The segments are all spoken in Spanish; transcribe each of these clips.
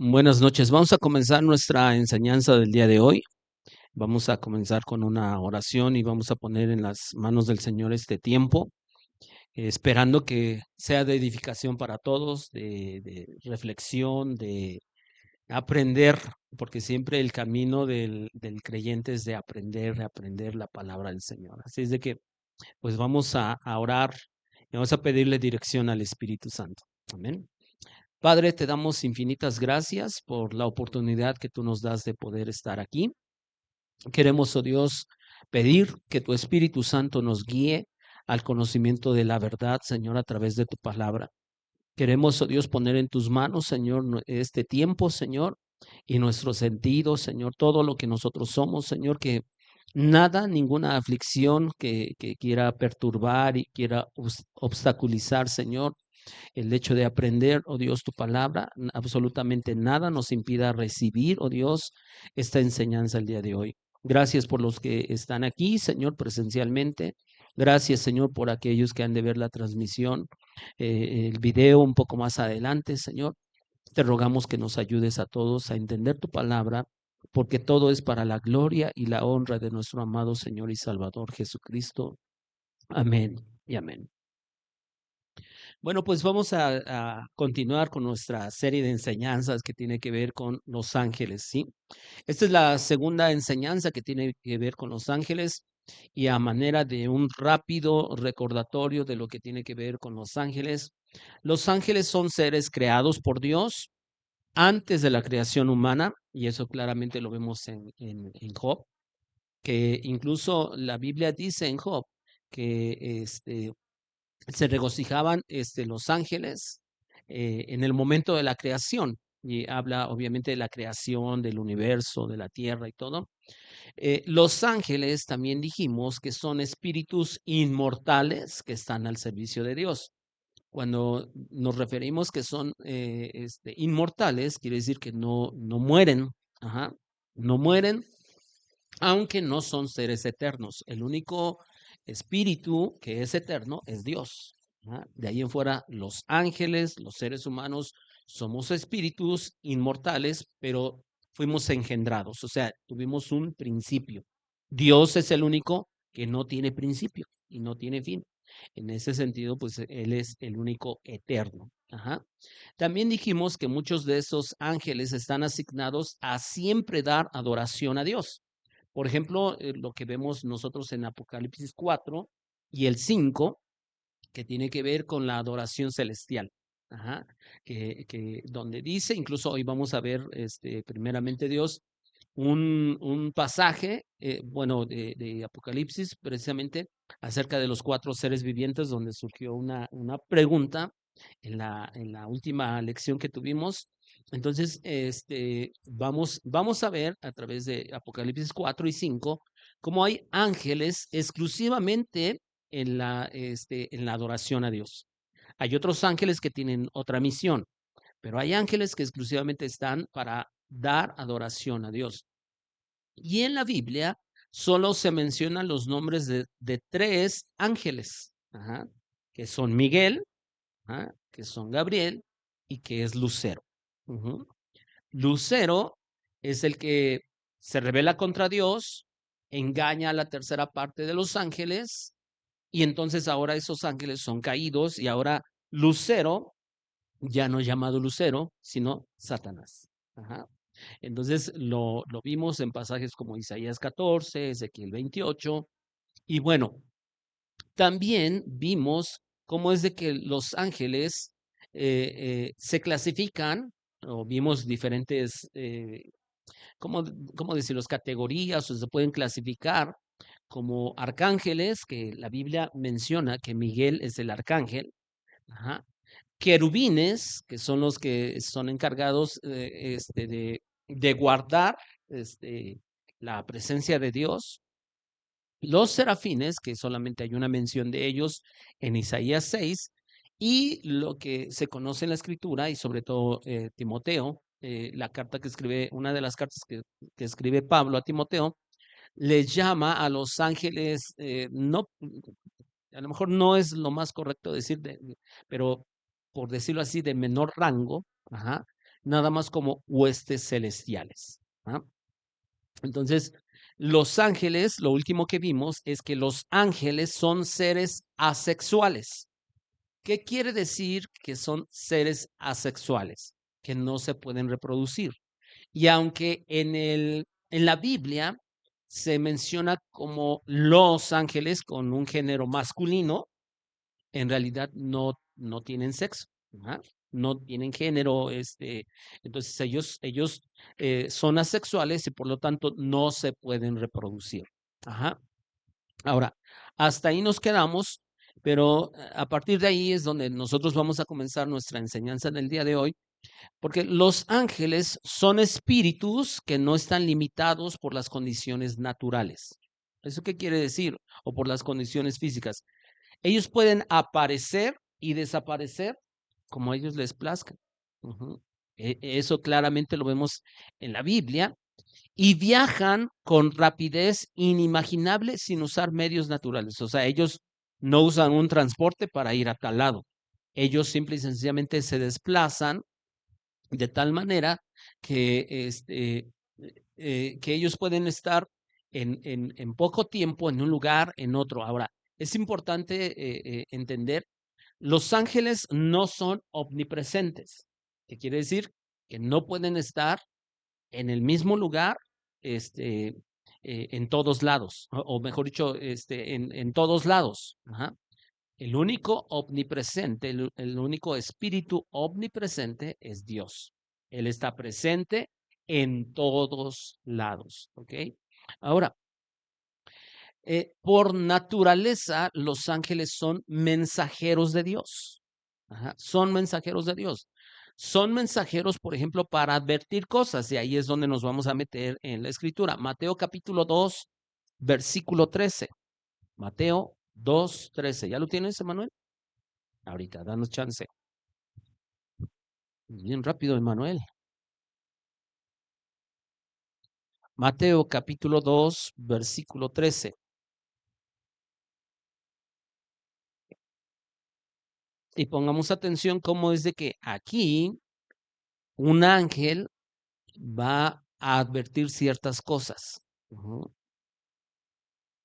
Buenas noches. Vamos a comenzar nuestra enseñanza del día de hoy. Vamos a comenzar con una oración y vamos a poner en las manos del Señor este tiempo, esperando que sea de edificación para todos, de reflexión, de aprender, porque siempre el camino del creyente es de aprender la palabra del Señor. Así es de que, pues vamos a orar y vamos a pedirle dirección al Espíritu Santo. Amén. Padre, te damos infinitas gracias por la oportunidad que tú nos das de poder estar aquí. Queremos, oh Dios, pedir que tu Espíritu Santo nos guíe al conocimiento de la verdad, Señor, a través de tu palabra. Queremos, oh Dios, poner en tus manos, Señor, este tiempo, Señor, y nuestros sentidos, Señor, todo lo que nosotros somos, Señor, que nada, ninguna aflicción que quiera perturbar y quiera obstaculizar, Señor, el hecho de aprender, oh Dios, tu palabra, absolutamente nada nos impida recibir, oh Dios, esta enseñanza el día de hoy. Gracias por los que están aquí, Señor, presencialmente. Gracias, Señor, por aquellos que han de ver la transmisión, el video un poco más adelante, Señor. Te rogamos que nos ayudes a todos a entender tu palabra, porque todo es para la gloria y la honra de nuestro amado Señor y Salvador Jesucristo. Amén y amén. Bueno, pues vamos a continuar con nuestra serie de enseñanzas que tiene que ver con los ángeles, ¿sí? Esta es la segunda enseñanza que tiene que ver con los ángeles y a manera de un rápido recordatorio de lo que tiene que ver con los ángeles son seres creados por Dios antes de la creación humana, y eso claramente lo vemos en Job, que incluso la Biblia dice en Job que se regocijaban los ángeles en el momento de la creación. Y habla obviamente de la creación del universo, de la tierra y todo. Los ángeles también dijimos que son espíritus inmortales que están al servicio de Dios. Cuando nos referimos que son inmortales, quiere decir que no mueren, ajá, no mueren, aunque no son seres eternos. El único espíritu que es eterno es Dios. ¿Ah? De ahí en fuera, los ángeles, los seres humanos, somos espíritus inmortales, pero fuimos engendrados, o sea, tuvimos un principio. Dios es el único que no tiene principio y no tiene fin. En ese sentido, pues Él es el único eterno. Ajá. También dijimos que muchos de esos ángeles están asignados a siempre dar adoración a Dios. Por ejemplo, lo que vemos nosotros en Apocalipsis 4 y el 5, que tiene que ver con la adoración celestial. Ajá, que donde dice, incluso hoy vamos a ver primeramente Dios, un pasaje, bueno, de Apocalipsis, precisamente acerca de los cuatro seres vivientes, donde surgió una pregunta en la última lección que tuvimos. Entonces, vamos a ver a través de Apocalipsis 4 y 5 cómo hay ángeles exclusivamente en la adoración a Dios. Hay otros ángeles que tienen otra misión, pero hay ángeles que exclusivamente están para dar adoración a Dios. Y en la Biblia solo se mencionan los nombres de tres ángeles, ajá, que son Miguel, ajá, que son Gabriel y que es Lucero. Ujú. Lucero es el que se rebela contra Dios, engaña a la tercera parte de los ángeles y entonces ahora esos ángeles son caídos y ahora Lucero, ya no llamado Lucero, sino Satanás. Ajá. Entonces lo vimos en pasajes como Isaías 14, Ezequiel 28, y bueno, también vimos cómo es de que los ángeles se clasifican, o vimos diferentes, ¿cómo, cómo decirlos? Categorías, o se pueden clasificar como arcángeles, que la Biblia menciona que Miguel es el arcángel, ajá. Querubines, que son los que son encargados de guardar este, la presencia de Dios. Los serafines, que solamente hay una mención de ellos en Isaías 6, y lo que se conoce en la escritura, y sobre todo Timoteo, la carta que escribe, una de las cartas que escribe Pablo a Timoteo, les llama a los ángeles, no, a lo mejor no es lo más correcto decir, pero por decirlo así, de menor rango, ajá, nada más como huestes celestiales. ¿Ah? Entonces, los ángeles, lo último que vimos es que los ángeles son seres asexuales. ¿Qué quiere decir que son seres asexuales? Que no se pueden reproducir. Y aunque en la Biblia se menciona como los ángeles con un género masculino, en realidad no tienen sexo, ¿verdad? No tienen género, entonces ellos son asexuales y por lo tanto no se pueden reproducir. Ajá. Ahora, hasta ahí nos quedamos, pero a partir de ahí es donde nosotros vamos a comenzar nuestra enseñanza en el día de hoy, porque los ángeles son espíritus que no están limitados por las condiciones naturales. ¿Eso qué quiere decir? O por las condiciones físicas. Ellos pueden aparecer y desaparecer como a ellos les plazca. Ujú. Eso claramente lo vemos en la Biblia y viajan con rapidez inimaginable sin usar medios naturales. O sea, ellos no usan un transporte para ir a tal lado. Ellos simple y sencillamente se desplazan de tal manera que, que ellos pueden estar en poco tiempo en un lugar, en otro. Ahora, es importante entender, los ángeles no son omnipresentes, que quiere decir que no pueden estar en el mismo lugar, en todos lados, o mejor dicho, en todos lados. Ajá. El único omnipresente, el único espíritu omnipresente es Dios. Él está presente en todos lados, ¿ok? Ahora, por naturaleza, los ángeles son mensajeros de Dios. Ajá, son mensajeros de Dios. Son mensajeros, por ejemplo, para advertir cosas, y ahí es donde nos vamos a meter en la escritura. Mateo capítulo 2, versículo 13. Mateo 2, 13. ¿Ya lo tienes, Emanuel? Ahorita, danos chance. Bien rápido, Emanuel. Mateo capítulo 2, versículo 13. Y pongamos atención cómo es de que aquí un ángel va a advertir ciertas cosas. Ujú.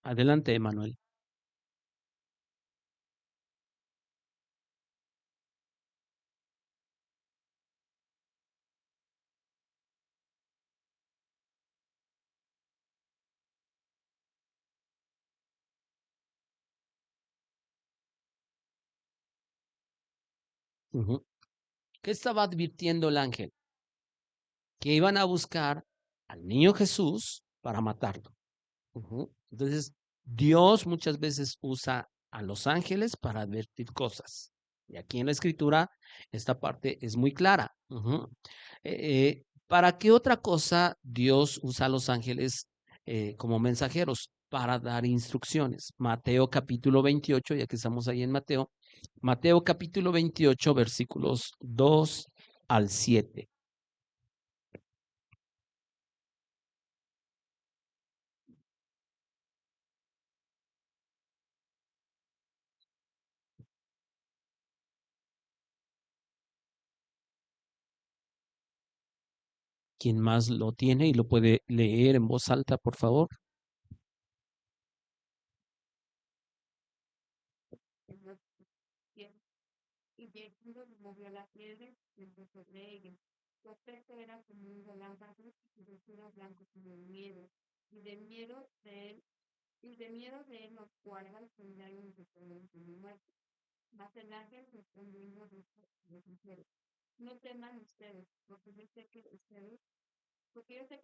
Adelante, Emanuel. Ujú. ¿Qué estaba advirtiendo el ángel? Que iban a buscar al niño Jesús para matarlo. Ujú. Entonces, Dios muchas veces usa a los ángeles para advertir cosas. Y aquí en la escritura, esta parte es muy clara. Ujú. ¿Para qué otra cosa Dios usa a los ángeles como mensajeros? Para dar instrucciones. Mateo capítulo 28, ya que estamos ahí en Mateo. Mateo capítulo 28, versículos 2 al 7. ¿Quién más lo tiene y lo puede leer en voz alta, por favor? Y Jesús movió la piedra y se sobre ellos. Su aspecto era como un relámpago y sus vestidos blancos como el miedo. Y de miedo de él, y de miedo de él los guardas tendrían de todo en su muerte. Mas el ángel respondiendo les dijeron, no teman ustedes, porque yo sé que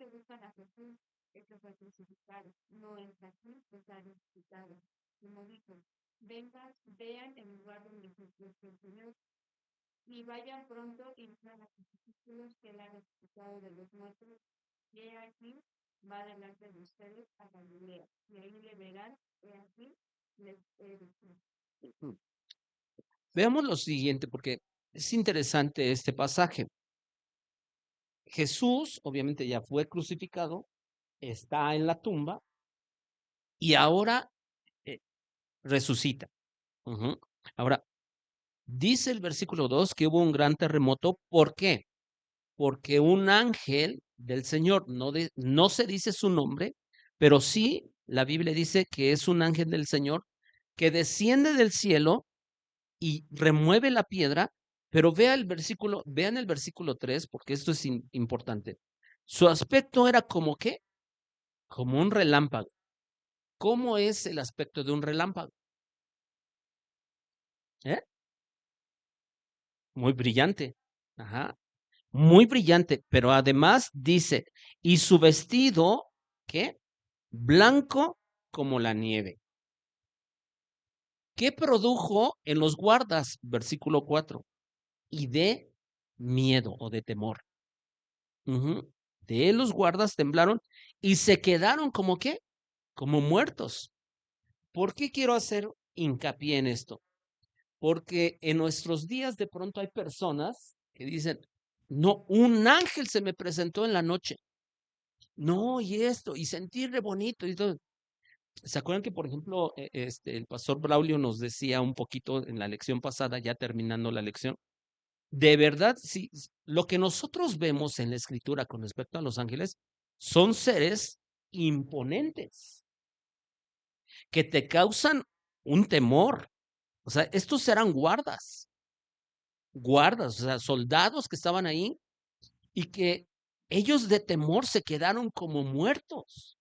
buscan a Jesús, el que fue crucificado. No es aquí, está resucitado. Como dijo, vengan, vean el lugar donde Jesús el Señor y vayan pronto y digan a sus discípulos que él ha resucitado de los muertos, y he aquí va delante de ustedes a Galilea, y ahí le verán, he aquí les he dicho. Mm. Veamos lo siguiente, porque es interesante este pasaje. Jesús, obviamente, ya fue crucificado, está en la tumba y ahora eh, resucita. Ujú. Ahora, dice el versículo 2 que hubo un gran terremoto. ¿Por qué? porque un ángel del Señor, no se dice su nombre, pero sí la Biblia dice que es un ángel del Señor que desciende del cielo y remueve la piedra, pero vean el versículo 3, porque esto es importante. Su aspecto era como qué, como un relámpago. ¿Cómo es el aspecto de un relámpago? ¿Eh? Muy brillante. Ajá. Muy brillante, pero además dice, y su vestido, ¿qué? Blanco como la nieve. ¿Qué produjo en los guardas? Versículo 4. Y de miedo o de temor. Ujú. De los guardas temblaron y se quedaron como qué, como muertos. ¿Por qué quiero hacer hincapié en esto? Porque en nuestros días de pronto hay personas que dicen, no, un ángel se me presentó en la noche. No, y esto, y sentirle bonito y todo. ¿Se acuerdan que, por ejemplo, el pastor Braulio nos decía un poquito en la lección pasada, ya terminando la lección? De verdad, sí, lo que nosotros vemos en la escritura con respecto a los ángeles son seres imponentes que te causan un temor. O sea, estos eran guardas, o sea, soldados que estaban ahí y que ellos de temor se quedaron como muertos.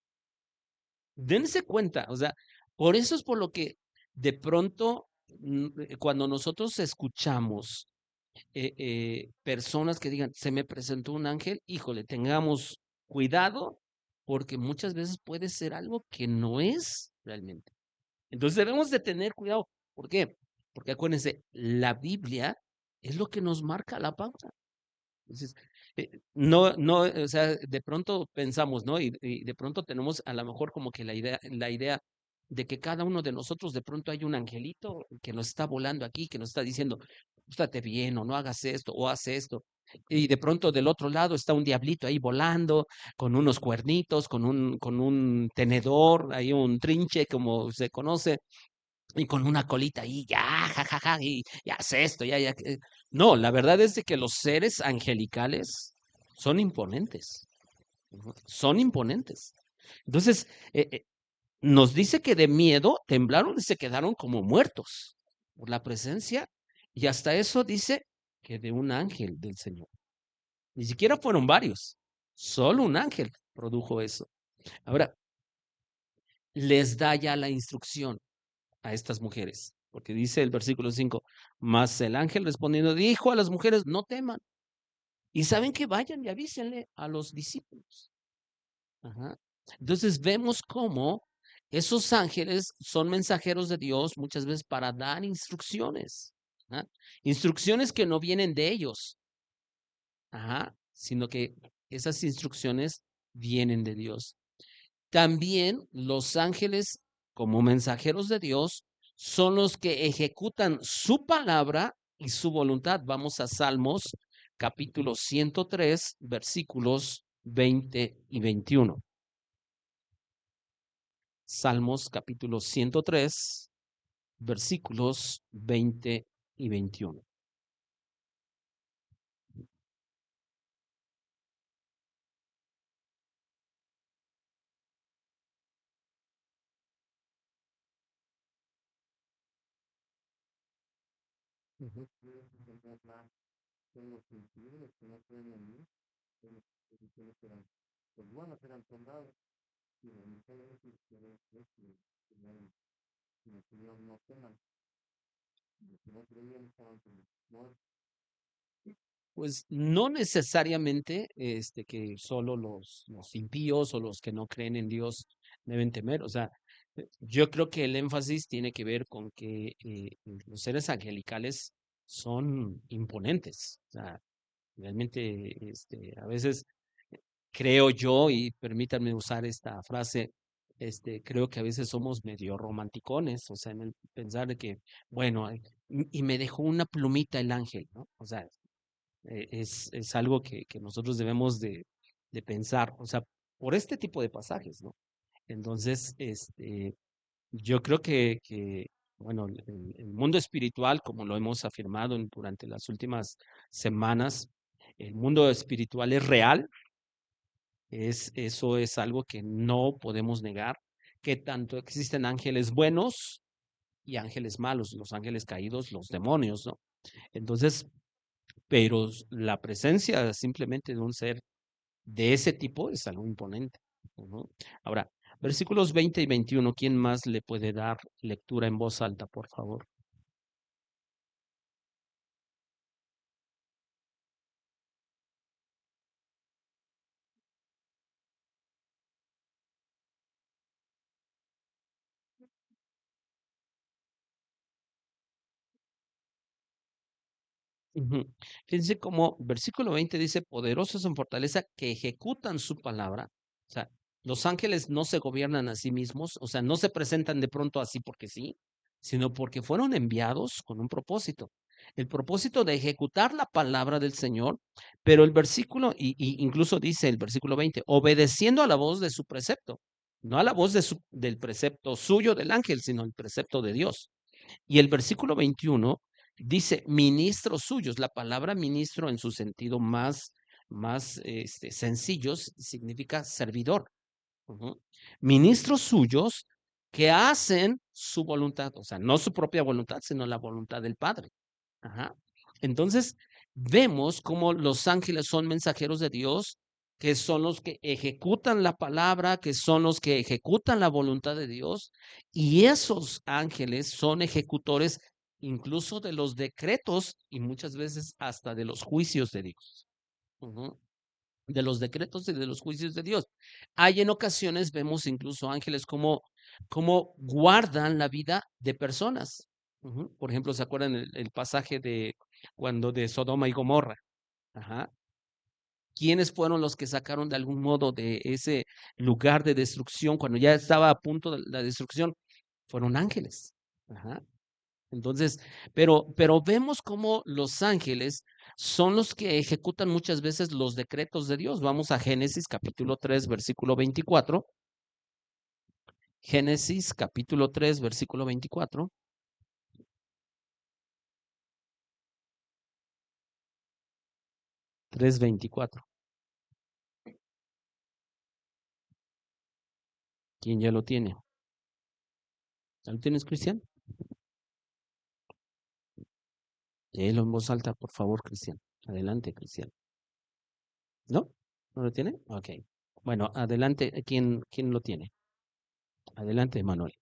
Dense cuenta, o sea, por eso es por lo que de pronto, cuando nosotros escuchamos personas que digan, se me presentó un ángel, híjole, tengamos cuidado porque muchas veces puede ser algo que no es realmente. Entonces debemos de tener cuidado. ¿Por qué? Porque acuérdense, la Biblia es lo que nos marca la pauta. Entonces, no, o sea, de pronto pensamos, ¿no? Y de pronto tenemos a lo mejor como que la idea de que cada uno de nosotros de pronto hay un angelito que nos está volando aquí, que nos está diciendo, ústate bien o no hagas esto o haz esto. Y de pronto del otro lado está un diablito ahí volando con unos cuernitos, con un tenedor, ahí un trinche como se conoce, y con una colita ahí, ya, jajaja, y ya hace esto, ya. No, la verdad es de que los seres angelicales son imponentes, son imponentes. Entonces, nos dice que de miedo temblaron y se quedaron como muertos por la presencia, y hasta eso dice que de un ángel del Señor. Ni siquiera fueron varios, solo un ángel produjo eso. Ahora, les da ya la instrucción a estas mujeres, porque dice el versículo 5, mas el ángel respondiendo dijo a las mujeres, no teman, y saben que vayan y avísenle a los discípulos. Ajá. Entonces vemos cómo esos ángeles son mensajeros de Dios muchas veces para dar instrucciones, ¿ah? Instrucciones que no vienen de ellos, ajá, sino que esas instrucciones vienen de Dios. También los ángeles, como mensajeros de Dios, son los que ejecutan su palabra y su voluntad. Vamos a Salmos capítulo 103, versículos 20 y 21. Salmos capítulo 103, versículos 20 y 21. Ujú. Pues no necesariamente que solo los impíos o los que no creen en Dios deben temer. O sea, yo creo que el énfasis tiene que ver con que los seres angelicales son imponentes. O sea, realmente a veces creo yo, y permítanme usar esta frase, creo que a veces somos medio romanticones, o sea, en el pensar de que, bueno, y me dejó una plumita el ángel, ¿no? O sea, es algo que nosotros debemos de pensar, o sea, por este tipo de pasajes, ¿no? Entonces, yo creo que bueno, el mundo espiritual, como lo hemos afirmado durante las últimas semanas, El mundo espiritual es real, eso es algo que no podemos negar, que tanto existen ángeles buenos y ángeles malos, los ángeles caídos, los demonios, ¿no? Entonces, pero la presencia simplemente de un ser de ese tipo es algo imponente. Ujú. Ahora, versículos 20 y 21, ¿quién más le puede dar lectura en voz alta, por favor? Ujú. Fíjense cómo versículo 20 dice, poderosos en fortaleza que ejecutan su palabra. O sea, los ángeles no se gobiernan a sí mismos, o sea, no se presentan de pronto así porque sí, sino porque fueron enviados con un propósito. El propósito de ejecutar la palabra del Señor, pero el versículo, y incluso dice el versículo 20, obedeciendo a la voz de su precepto, no a la voz del precepto suyo del ángel, sino el precepto de Dios. Y el versículo 21 dice ministros suyos. La palabra ministro en su sentido más sencillos significa servidor. Ujú. Ministros suyos que hacen su voluntad, o sea, no su propia voluntad, sino la voluntad del Padre. Ajá. Entonces, vemos cómo los ángeles son mensajeros de Dios, que son los que ejecutan la palabra, que son los que ejecutan la voluntad de Dios, y esos ángeles son ejecutores incluso de los decretos y muchas veces hasta de los juicios de Dios. Ujú. De los decretos y de los juicios de Dios. Hay en ocasiones, vemos incluso ángeles como guardan la vida de personas. Ujú. Por ejemplo, ¿se acuerdan el pasaje de cuando de Sodoma y Gomorra? Ajá. ¿Quiénes fueron los que sacaron de algún modo de ese lugar de destrucción cuando ya estaba a punto de la destrucción? Fueron ángeles. Ajá. Entonces, pero vemos cómo los ángeles son los que ejecutan muchas veces los decretos de Dios. Vamos a Génesis capítulo 3 versículo 24. Génesis capítulo 3 versículo 24. 3:24. ¿Quién ya lo tiene? ¿Ya lo tienes, Cristian? Léelo en voz alta, por favor, Cristian. Adelante, Cristian. ¿No? ¿No lo tiene? Ok. Bueno, adelante. ¿Quién lo tiene? Adelante, Manuel.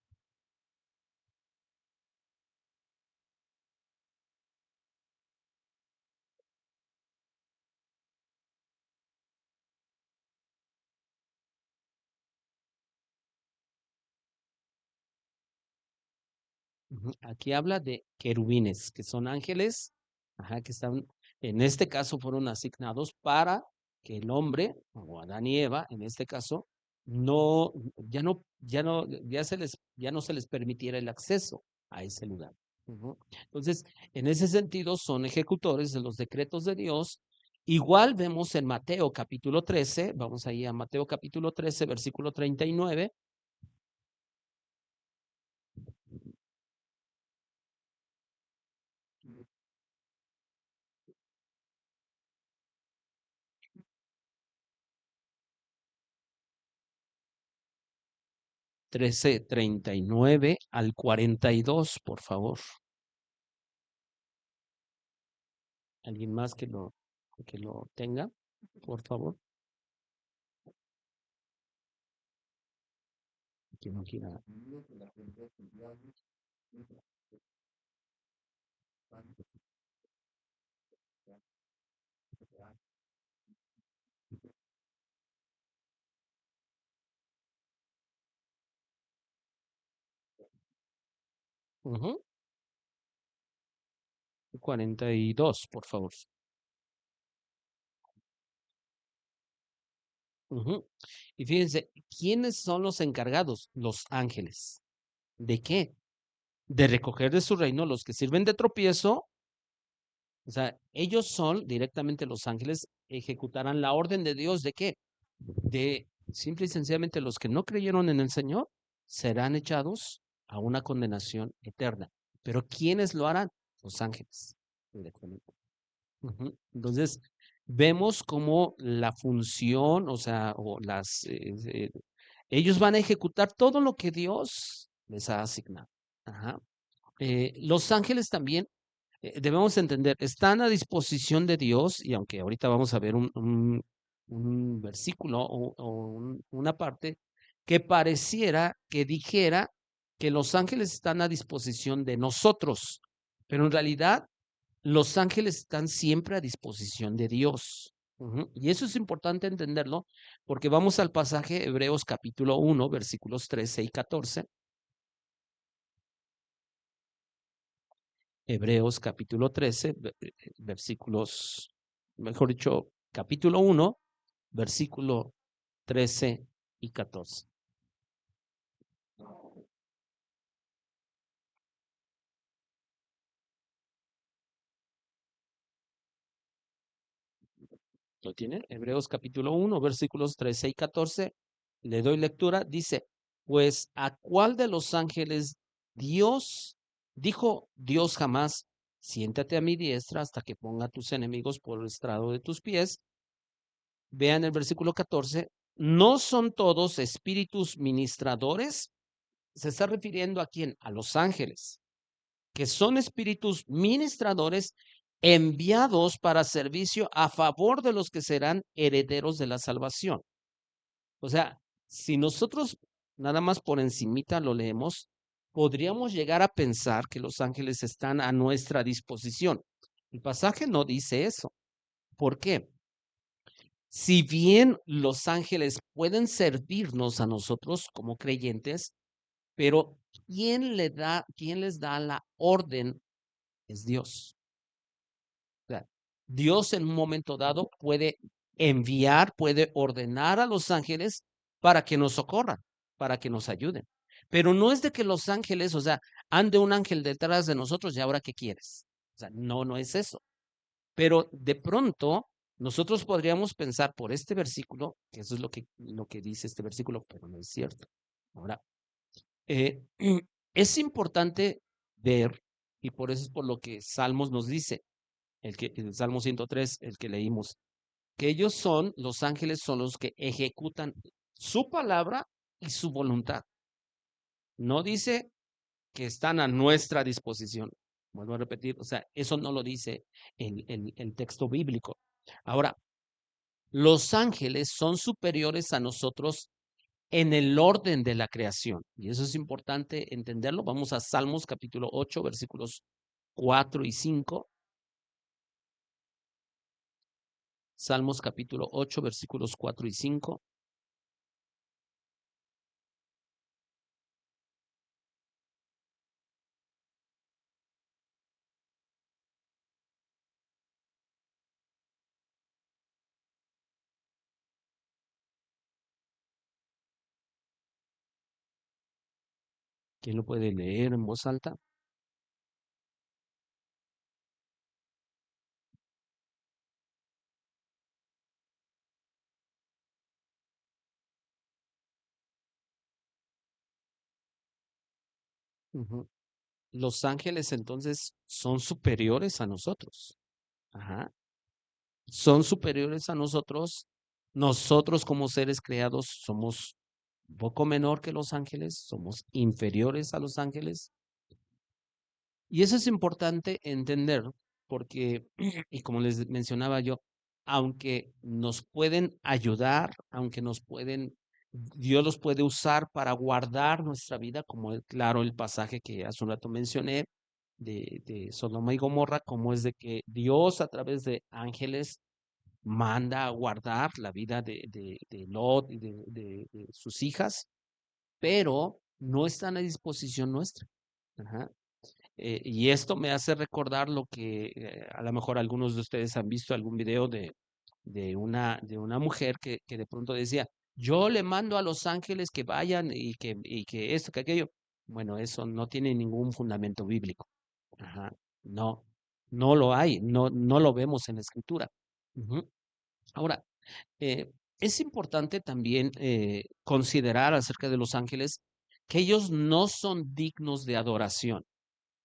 Ujú. Aquí habla de querubines, que son ángeles, ajá, que están, en este caso fueron asignados para que el hombre, o Adán y Eva, en este caso, no, ya no se les permitiera el acceso a ese lugar. Ujú. Entonces, en ese sentido, son ejecutores de los decretos de Dios. Igual vemos en Mateo capítulo 13, vamos ahí a Mateo capítulo 13, versículo 39. 13:39 al 42, por favor. ¿Alguien más que lo tenga? Por favor. Que no quiera. Ujú. 42, por favor. Ujú. Y fíjense, ¿quiénes son los encargados? Los ángeles. ¿De qué? De recoger de su reino los que sirven de tropiezo. O sea, ellos son directamente los ángeles, ejecutarán la orden de Dios. ¿De qué? De simple y sencillamente los que no creyeron en el Señor serán echados a una condenación eterna. Pero ¿quiénes lo harán? Los ángeles, directamente. Ujú. Entonces, vemos como la función, o sea, ellos van a ejecutar todo lo que Dios les ha asignado. Ajá. Los ángeles también debemos entender, están a disposición de Dios, y aunque ahorita vamos a ver un versículo una parte que pareciera que dijera que los ángeles están a disposición de nosotros, pero en realidad los ángeles están siempre a disposición de Dios. Y eso es importante entenderlo porque vamos al pasaje Hebreos capítulo 1, versículos 13 y 14. Hebreos capítulo 13, versículos, mejor dicho, capítulo 1, versículo 13 y 14. ¿Lo tienen? Hebreos capítulo 1, versículos 13 y 14. Le doy lectura. Dice, pues ¿a cuál de los ángeles Dios dijo Dios jamás, siéntate a mi diestra hasta que ponga a tus enemigos por el estrado de tus pies? Vean el versículo 14. ¿No son todos espíritus ministradores? Se está refiriendo a quién? A los ángeles, que son espíritus ministradores enviados para servicio a favor de los que serán herederos de la salvación. O sea, si nosotros nada más por encimita lo leemos, podríamos llegar a pensar que los ángeles están a nuestra disposición. El pasaje no dice eso. ¿Por qué? Si bien los ángeles pueden servirnos a nosotros como creyentes, pero quién les da la orden es Dios. O sea, Dios en un momento dado puede enviar, puede ordenar a los ángeles para que nos socorran, para que nos ayuden. Pero no es de que los ángeles, o sea, ande un ángel detrás de nosotros y ahora qué quieres. O sea, no, no es eso. Pero de pronto nosotros podríamos pensar por este versículo, que eso es lo que dice este versículo, pero no es cierto. Ahora, eh, es importante ver, y por eso es por lo que Salmos nos dice, el Salmo 103, el que leímos, que ellos son, los ángeles son los que ejecutan su palabra y su voluntad. No dice que están a nuestra disposición. Vuelvo a repetir, o sea, eso no lo dice el texto bíblico. Ahora, los ángeles son superiores a nosotros en el orden de la creación. Y eso es importante entenderlo. Vamos a Salmos capítulo 8, versículos 4 y 5. Salmos capítulo 8, versículos 4 y 5. ¿Quién lo puede leer en voz alta? Ujú. Los ángeles entonces son superiores a nosotros. Ajá. Son superiores a nosotros. Nosotros como seres creados somos un poco menor que los ángeles, somos inferiores a los ángeles. Y eso es importante entender porque, y como les mencionaba yo, aunque nos pueden ayudar, aunque Dios los puede usar para guardar nuestra vida, como claro el pasaje que hace un rato mencioné de Sodoma y Gomorra, como es de que Dios a través de ángeles manda a guardar la vida de Lot y de sus hijas, pero no están a disposición nuestra. Ajá. Y esto me hace recordar lo que a lo mejor algunos de ustedes han visto algún video de una mujer que de pronto decía, yo le mando a los ángeles que vayan y que esto, que aquello. Bueno, eso no tiene ningún fundamento bíblico. Ajá. No, no lo hay, no, no lo vemos en la escritura. Ujú. Ahora, es importante también considerar acerca de los ángeles que ellos no son dignos de adoración.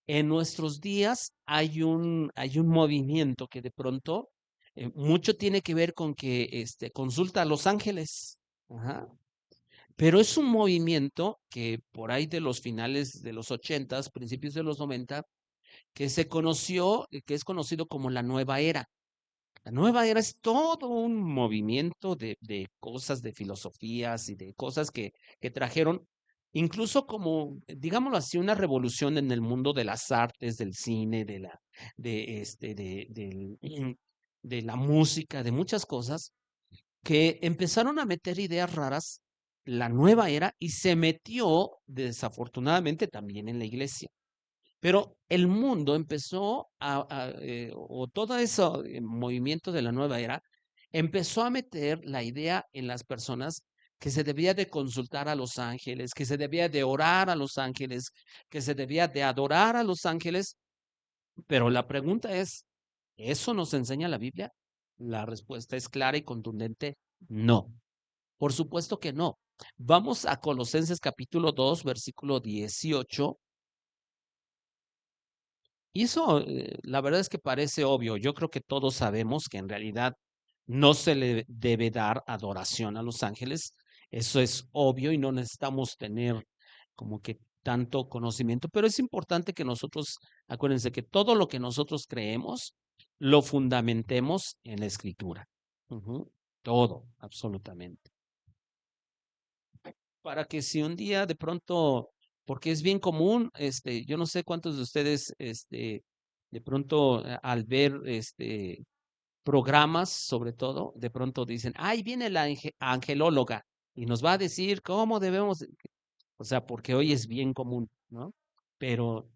En nuestros días hay un movimiento que de pronto Mucho tiene que ver con que consulta a los ángeles. Ajá. Pero es un movimiento que por ahí de los finales de los 80, principios de los 90, que se conoció, que es conocido como la nueva era. La nueva era es todo un movimiento de cosas, de filosofías y de cosas que trajeron, incluso como, digámoslo así, una revolución en el mundo de las artes, del cine, de la música, de muchas cosas, que empezaron a meter ideas raras, la nueva era, y se metió desafortunadamente también en la iglesia. Pero el mundo empezó o todo ese movimiento de la nueva era, empezó a meter la idea en las personas que se debía de consultar a los ángeles, que se debía de orar a los ángeles, que se debía de adorar a los ángeles. Pero la pregunta es, ¿eso nos enseña la Biblia? La respuesta es clara y contundente, no. Por supuesto que no. Vamos a Colosenses capítulo 2, versículo 18. Y eso, la verdad es que parece obvio. Yo creo que todos sabemos que en realidad no se le debe dar adoración a los ángeles. Eso es obvio y no necesitamos tener como que tanto conocimiento, pero es importante que nosotros, acuérdense que todo lo que nosotros creemos, lo fundamentemos en la escritura. Ujú. Todo, absolutamente. Para que si un día de pronto, porque es bien común, yo no sé cuántos de ustedes, de pronto al ver, programas, sobre todo, de pronto dicen, ahí viene la angelóloga y nos va a decir cómo debemos, o sea, porque hoy es bien común, ¿no? Pero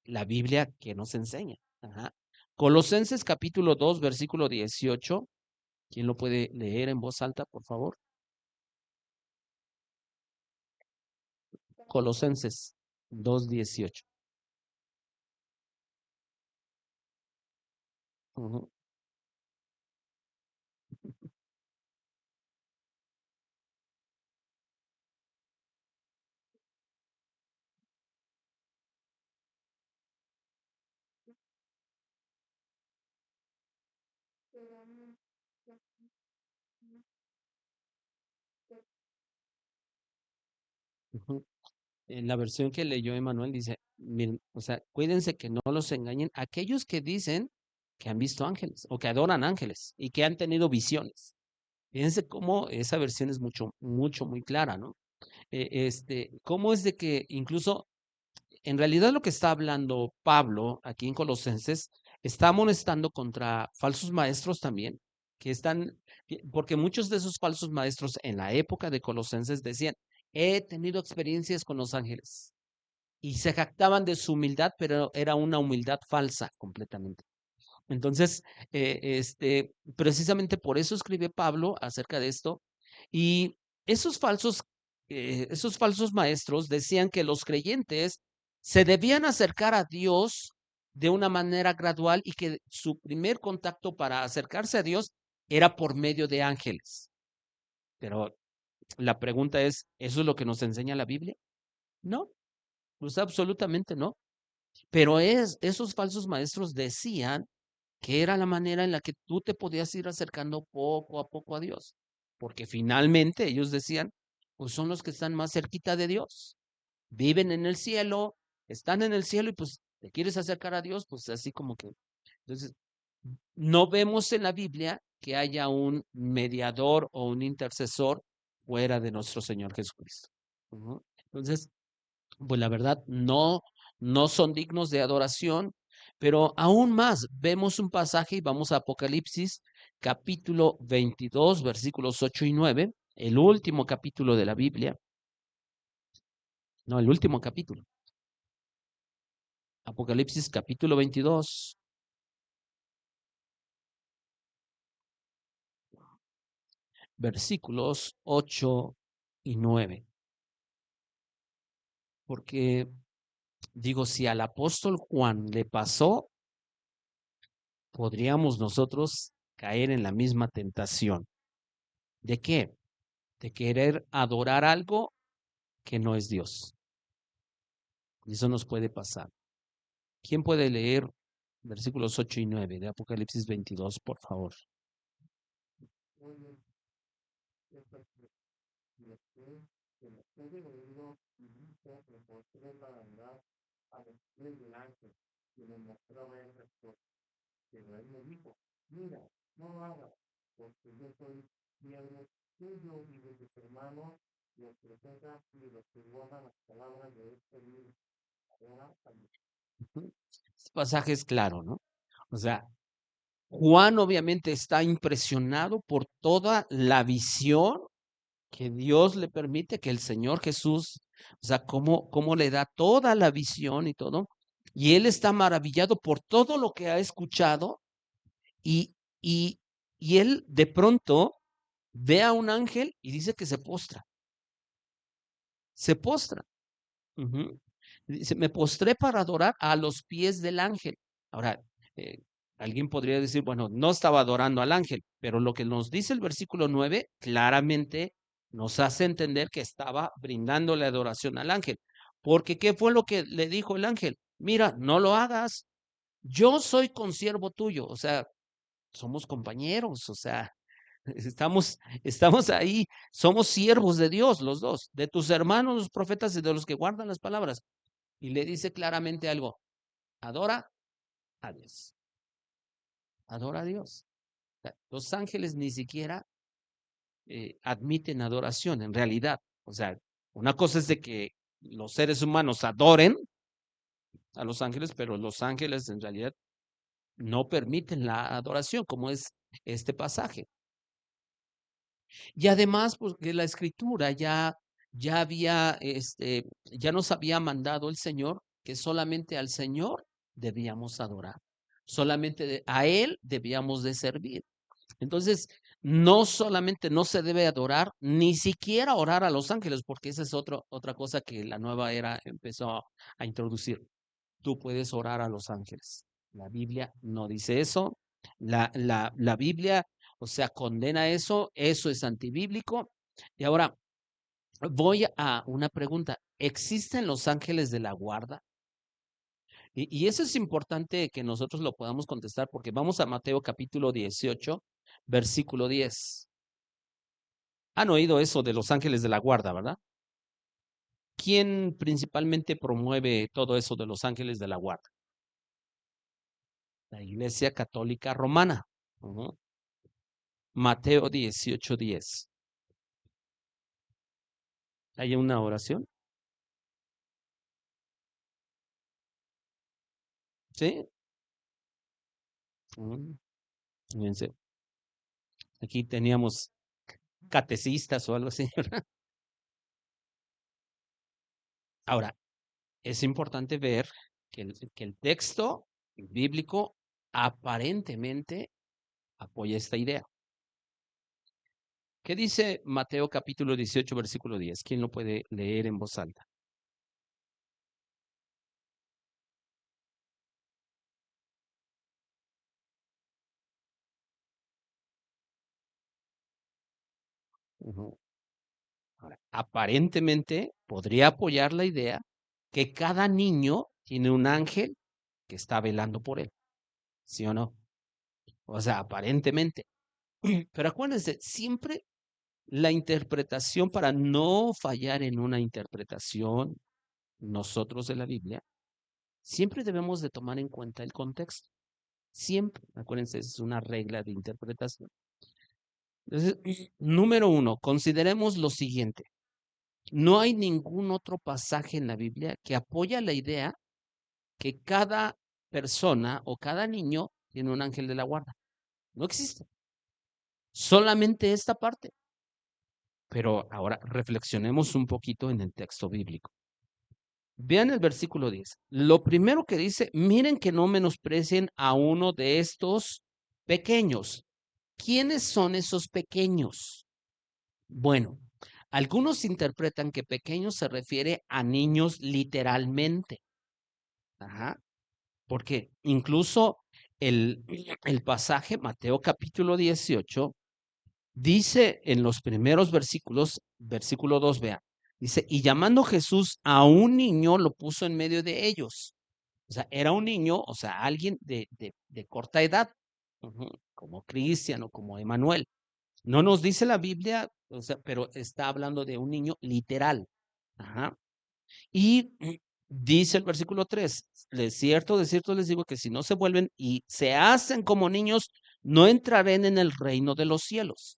la Biblia, ¿qué nos enseña? Ajá. Colosenses capítulo 2 versículo 18. ¿Quién lo puede leer en voz alta, por favor? Colosenses 2:18. Ujú, ujú. En la versión que leyó Emanuel dice, miren, o sea, cuídense que no los engañen aquellos que dicen que han visto ángeles o que adoran ángeles y que han tenido visiones. Fíjense cómo esa versión es mucho, mucho, muy clara, ¿no? Cómo es de que incluso en realidad lo que está hablando Pablo aquí en Colosenses está amonestando contra falsos maestros también, que están, porque muchos de esos falsos maestros en la época de Colosenses decían, he tenido experiencias con los ángeles y se jactaban de su humildad, pero era una humildad falsa completamente. Entonces, precisamente por eso escribe Pablo acerca de esto. Y esos falsos maestros decían que los creyentes se debían acercar a Dios de una manera gradual y que su primer contacto para acercarse a Dios era por medio de ángeles. Pero la pregunta es, ¿eso es lo que nos enseña la Biblia? No, pues absolutamente no. Pero esos falsos maestros decían que era la manera en la que tú te podías ir acercando poco a poco a Dios, porque finalmente ellos decían, pues son los que están más cerquita de Dios, viven en el cielo, están en el cielo y pues te quieres acercar a Dios, pues así como que, entonces, no vemos en la Biblia que haya un mediador o un intercesor fuera de nuestro Señor Jesucristo. Ujú. Entonces, pues la verdad no son dignos de adoración, pero aún más vemos un pasaje y vamos a Apocalipsis capítulo 22 versículos 8 y 9, el último capítulo de la Biblia, no, el último capítulo, Apocalipsis capítulo 22 versículos 8 y 9, porque digo, si al apóstol Juan le pasó, podríamos nosotros caer en la misma tentación. ¿De qué? De querer adorar algo que no es Dios. Y eso nos puede pasar. ¿Quién puede leer versículos 8 y 9 de Apocalipsis 22, por favor? Entonces, después de lo que he oído y visto, me mostré la verdad a los pies del ángel, y me mostraba el respuesta. Pero él me dijo, mira, no hagas, porque yo soy siervo tuyo y de tus hermanos, los profetas y de los que guardan las palabras de este libro. Ahora, Este pasaje es claro, ¿no? O sea, Juan obviamente está impresionado por toda la visión que Dios le permite, que el Señor Jesús, o sea, cómo le da toda la visión y todo. Y él está maravillado por todo lo que ha escuchado y, y, y él de pronto ve a un ángel y dice que se postra, se postra. Ujú. Dice, me postré para adorar a los pies del ángel. Ahora, eh, alguien podría decir, bueno, no estaba adorando al ángel, pero lo que nos dice el versículo 9 claramente nos hace entender que estaba brindándole adoración al ángel. Porque ¿qué fue lo que le dijo el ángel? Mira, no lo hagas. Yo soy consiervo tuyo. O sea, somos compañeros. O sea, estamos ahí. Somos siervos de Dios, los dos, de tus hermanos, los profetas y de los que guardan las palabras. Y le dice claramente algo, adora a Dios, adora a Dios. O sea, los ángeles ni siquiera admiten adoración en realidad. O sea, una cosa es de que los seres humanos adoren a los ángeles, pero los ángeles en realidad no permiten la adoración, como es este pasaje. Y además, pues que la escritura ya había, ya nos había mandado el Señor que solamente al Señor debíamos adorar, solamente a Él debíamos de servir. Entonces, no solamente no se debe adorar, ni siquiera orar a los ángeles, porque esa es otra cosa que la nueva era empezó a introducir. Tú puedes orar a los ángeles. La Biblia no dice eso. La Biblia, o sea, condena eso. Eso es antibíblico. Y ahora voy a una pregunta. ¿Existen los ángeles de la guarda? Y eso es importante que nosotros lo podamos contestar porque vamos a Mateo capítulo 18, versículo 10. Han oído eso de los ángeles de la guarda, ¿verdad? ¿Quién principalmente promueve todo eso de los ángeles de la guarda? La Iglesia Católica Romana. Ujú. Mateo 18:10. ¿Hay una oración? ¿Sí? Mm, fíjense, aquí teníamos catecistas o algo así, ¿verdad? Ahora, es importante ver que el texto bíblico aparentemente apoya esta idea. ¿Qué dice Mateo capítulo 18, versículo 10? ¿Quién lo puede leer en voz alta? Ujú. Ahora, aparentemente podría apoyar la idea que cada niño tiene un ángel que está velando por él, ¿sí o no? O sea, aparentemente. Pero acuérdense, siempre la interpretación, para no fallar en una interpretación, nosotros de la Biblia, siempre debemos de tomar en cuenta el contexto. Siempre, acuérdense, es una regla de interpretación. Entonces, número uno, consideremos lo siguiente. No hay ningún otro pasaje en la Biblia que apoya la idea que cada persona o cada niño tiene un ángel de la guarda. No existe. Solamente esta parte. Pero ahora reflexionemos un poquito en el texto bíblico. Vean el versículo 10. Lo primero que dice, miren que no menosprecien a uno de estos pequeños. ¿Quiénes son esos pequeños? Bueno, algunos interpretan que pequeños se refiere a niños literalmente. Ajá. Porque incluso el, el pasaje, Mateo capítulo 18, dice en los primeros versículos, versículo 2, vea, dice, y llamando Jesús a un niño, lo puso en medio de ellos. O sea, era un niño, o sea, alguien de corta edad, como Cristian o como Emanuel. No nos dice la Biblia, o sea, pero está hablando de un niño literal. Ajá. Y dice el versículo 3, de cierto les digo que si no se vuelven y se hacen como niños, no entrarán en el reino de los cielos.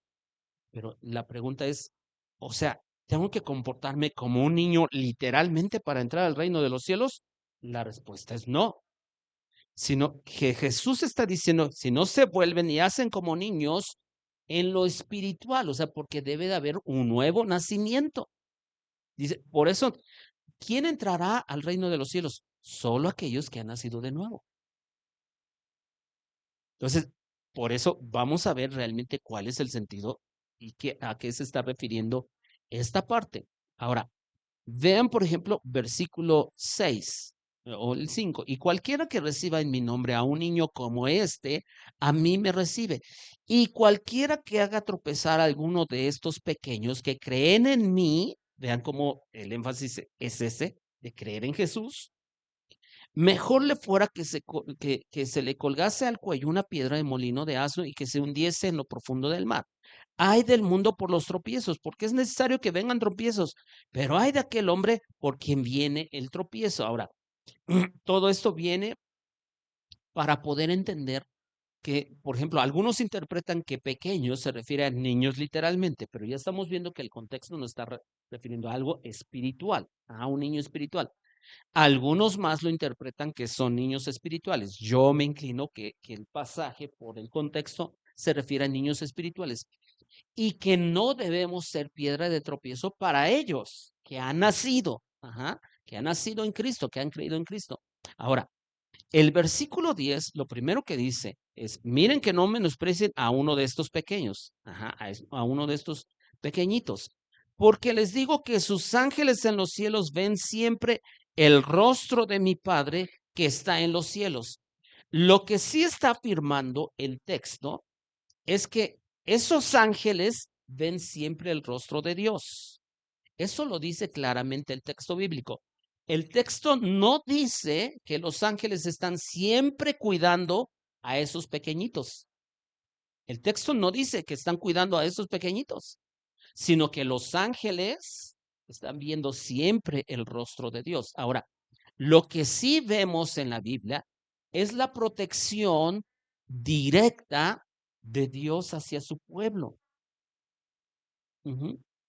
Pero la pregunta es, o sea, ¿tengo que comportarme como un niño literalmente para entrar al reino de los cielos? La respuesta es no, sino que Jesús está diciendo, si no se vuelven y hacen como niños en lo espiritual, o sea, porque debe de haber un nuevo nacimiento. Dice, por eso, ¿quién entrará al reino de los cielos? Solo aquellos que han nacido de nuevo. Entonces, por eso vamos a ver realmente cuál es el sentido y a qué se está refiriendo esta parte. Ahora, vean, por ejemplo, versículo 6 o el 5. Y cualquiera que reciba en mi nombre a un niño como este, a mí me recibe. Y cualquiera que haga tropezar a alguno de estos pequeños que creen en mí, vean cómo el énfasis es ese, de creer en Jesús, mejor le fuera que se le colgase al cuello una piedra de molino de asno y que se hundiese en lo profundo del mar. Ay del mundo por los tropiezos, porque es necesario que vengan tropiezos, pero ay de aquel hombre por quien viene el tropiezo. Ahora, todo esto viene para poder entender que, por ejemplo, algunos interpretan que pequeños se refiere a niños literalmente, pero ya estamos viendo que el contexto no está refiriendo a algo espiritual, a un niño espiritual. Algunos más lo interpretan que son niños espirituales. Yo me inclino que el pasaje, por el contexto, se refiere a niños espirituales y que no debemos ser piedra de tropiezo para ellos que han nacido, ajá, que han nacido en Cristo, que han creído en Cristo. Ahora, el versículo 10, lo primero que dice es, miren que no menosprecien a uno de estos pequeños, ajá, a uno de estos pequeñitos, porque les digo que sus ángeles en los cielos ven siempre el rostro de mi Padre que está en los cielos. Lo que sí está afirmando el texto es que esos ángeles ven siempre el rostro de Dios. Eso lo dice claramente el texto bíblico. El texto no dice que los ángeles están siempre cuidando a esos pequeñitos. El texto no dice que están cuidando a esos pequeñitos, sino que los ángeles están viendo siempre el rostro de Dios. Ahora, lo que sí vemos en la Biblia es la protección directa de Dios hacia su pueblo.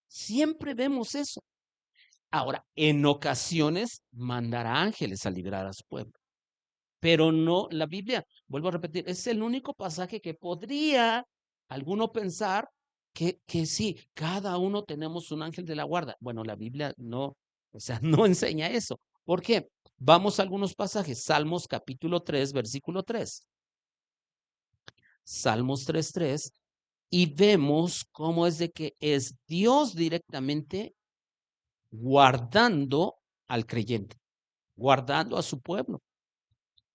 Siempre vemos eso. Ahora, en ocasiones mandará ángeles a librar a su pueblo, pero no, la Biblia, vuelvo a repetir, es el único pasaje que podría alguno pensar que sí, cada uno tenemos un ángel de la guarda. Bueno, la Biblia no, o sea, no enseña eso. ¿Por qué? Vamos a algunos pasajes. Salmos capítulo 3, versículo 3. Salmos 3:3. Y vemos cómo es de que es Dios directamente guardando al creyente, guardando a su pueblo.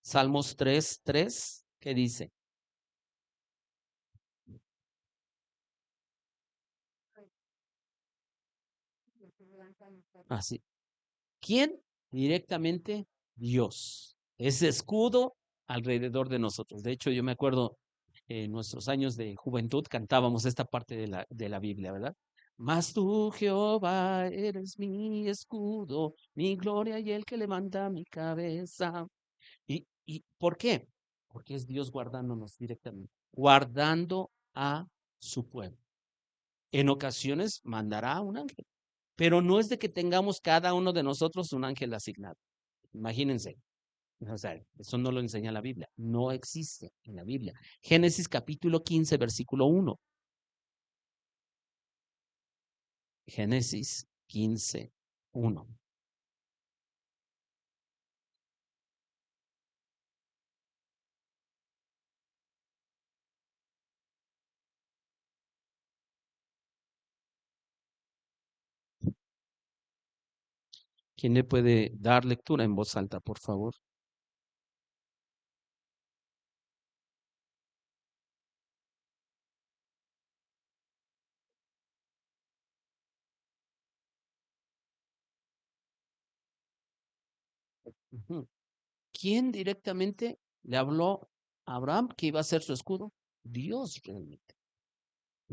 Salmos 3:3, ¿qué dice? Así. ¿Quién? Directamente Dios. Ese escudo alrededor de nosotros. De hecho, yo me acuerdo en nuestros años de juventud cantábamos esta parte de la Biblia, ¿verdad? Mas tú, Jehová, eres mi escudo, mi gloria y el que levanta mi cabeza. ¿Y por qué? Porque es Dios guardándonos directamente, guardando a su pueblo. En ocasiones mandará a un ángel, pero no es de que tengamos cada uno de nosotros un ángel asignado. Imagínense. O sea, eso no lo enseña la Biblia. No existe en la Biblia. Génesis capítulo 15, versículo 1. Génesis 15:1. ¿Quién le puede dar lectura en voz alta, por favor? Ujú. ¿Quién directamente le habló a Abraham que iba a ser su escudo? Dios realmente.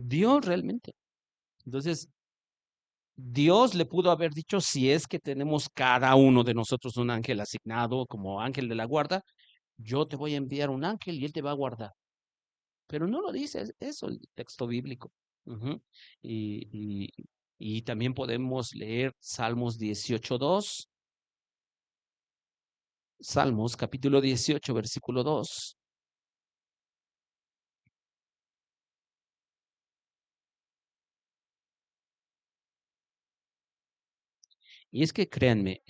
Dios realmente. Entonces, Dios le pudo haber dicho, si es que tenemos cada uno de nosotros un ángel asignado como ángel de la guarda, yo te voy a enviar un ángel y él te va a guardar. Pero no lo dice eso el texto bíblico. Ujú. Y, y, y también podemos leer Salmos 18:2, Salmos capítulo 18, versículo 2. Y es que créanme,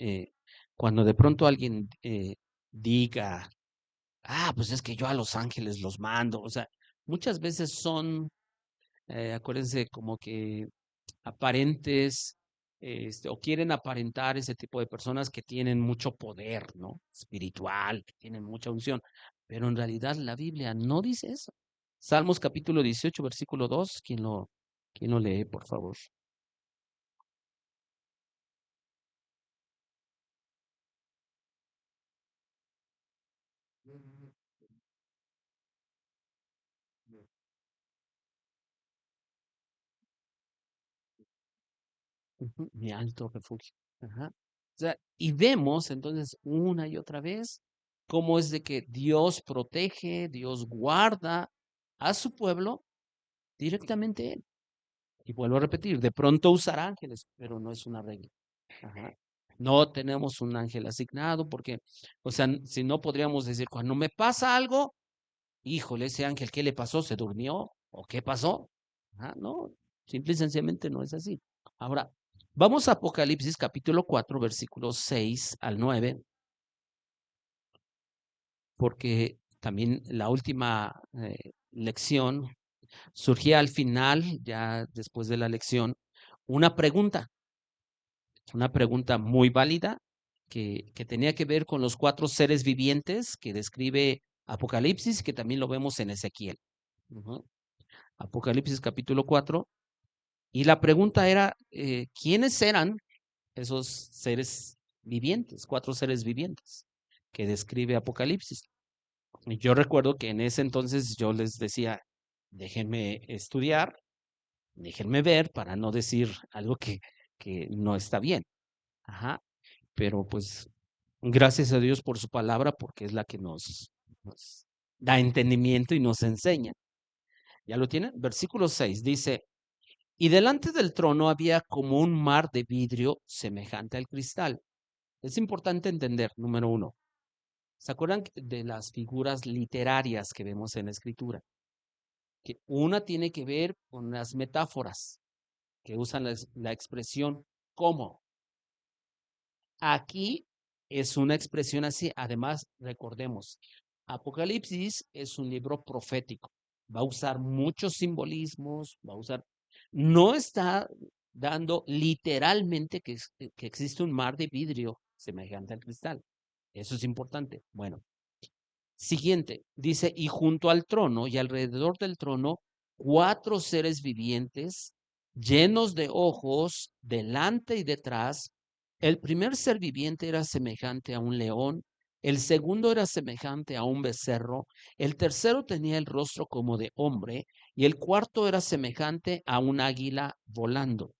cuando de pronto alguien diga, pues es que yo a los ángeles los mando, o sea, muchas veces son, acuérdense, como que aparentes, o quieren aparentar ese tipo de personas que tienen mucho poder, ¿no? Espiritual, que tienen mucha unción, pero en realidad la Biblia no dice eso. Salmos capítulo 18, versículo 2, quién lo lee, por favor? Ujú, mi alto refugio. Ajá. O sea, y vemos entonces una y otra vez cómo es de que Dios protege, Dios guarda a su pueblo directamente él. Y vuelvo a repetir, de pronto usar ángeles, pero no es una regla. Ajá. No tenemos un ángel asignado porque, o sea, si no podríamos decir, cuando me pasa algo, híjole, ese ángel, ¿qué le pasó? ¿Se durmió? ¿O qué pasó? No, simple y sencillamente no es así. Ahora, vamos a Apocalipsis capítulo 4, versículos 6 al 9, porque también la última lección surgía al final, ya después de la lección, una pregunta, una pregunta muy válida que tenía que ver con los cuatro seres vivientes que describe Apocalipsis, que también lo vemos en Ezequiel. Ujú. Apocalipsis capítulo 4. Y la pregunta era, ¿quiénes eran esos seres vivientes, cuatro seres vivientes que describe Apocalipsis? Y yo recuerdo que en ese entonces yo les decía, déjenme estudiar, déjenme ver para no decir algo que no está bien. Ajá. Pero pues gracias a Dios por su palabra, porque es la que nos da entendimiento y nos enseña. ¿Ya lo tienen? Versículo 6 dice, y delante del trono había como un mar de vidrio semejante al cristal. Es importante entender, número uno, ¿se acuerdan de las figuras literarias que vemos en la escritura? Que una tiene que ver con las metáforas que usan la expresión como. Aquí es una expresión así. Además, recordemos, Apocalipsis es un libro profético. Va a usar muchos simbolismos, no está dando literalmente que existe un mar de vidrio semejante al cristal. Eso es importante. Bueno, siguiente, dice, y junto al trono y alrededor del trono, cuatro seres vivientes llenos de ojos delante y detrás. El primer ser viviente era semejante a un león, el segundo era semejante a un becerro, el tercero tenía el rostro como de hombre y el cuarto era semejante a un águila volando.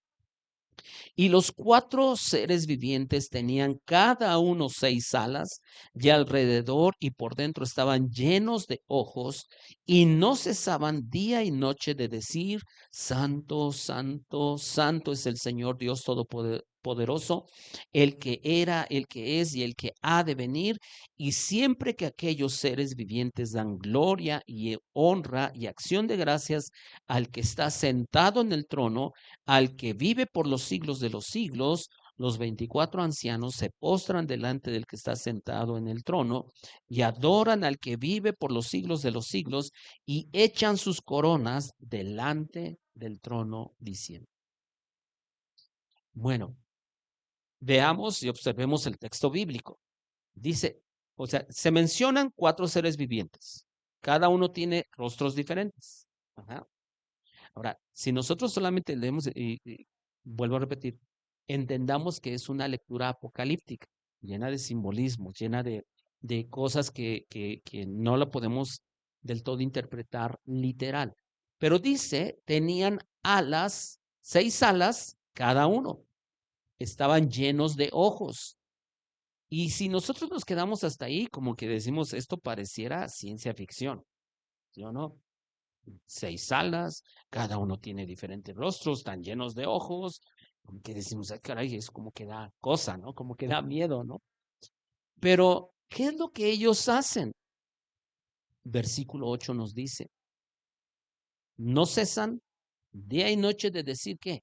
Y los cuatro seres vivientes tenían cada uno seis alas, y alrededor y por dentro estaban llenos de ojos, y no cesaban día y noche de decir, Santo, Santo, Santo es el Señor Dios Todopoderoso, el que era, el que es y el que ha de venir. Y siempre que aquellos seres vivientes dan gloria y honra y acción de gracias al que está sentado en el trono, al que vive por los siglos de los siglos, los 24 ancianos se postran delante del que está sentado en el trono y adoran al que vive por los siglos de los siglos y echan sus coronas delante del trono diciendo. Bueno, veamos y observemos el texto bíblico. Dice, o sea, se mencionan cuatro seres vivientes. Cada uno tiene rostros diferentes. Ajá. Ahora, si nosotros solamente leemos, y vuelvo a repetir, entendamos que es una lectura apocalíptica, llena de simbolismos, llena de cosas que no la podemos del todo interpretar literal. Pero dice, tenían alas, 6 alas cada uno. Estaban llenos de ojos. Y si nosotros nos quedamos hasta ahí, como que decimos, esto pareciera ciencia ficción, ¿sí o no? 6 alas, cada uno tiene diferentes rostros, están llenos de ojos, como que decimos, ay, caray, es como que da cosa, ¿no? Como que da miedo, ¿no? Pero, ¿qué es lo que ellos hacen? Versículo 8 nos dice, no cesan día y noche de decir qué.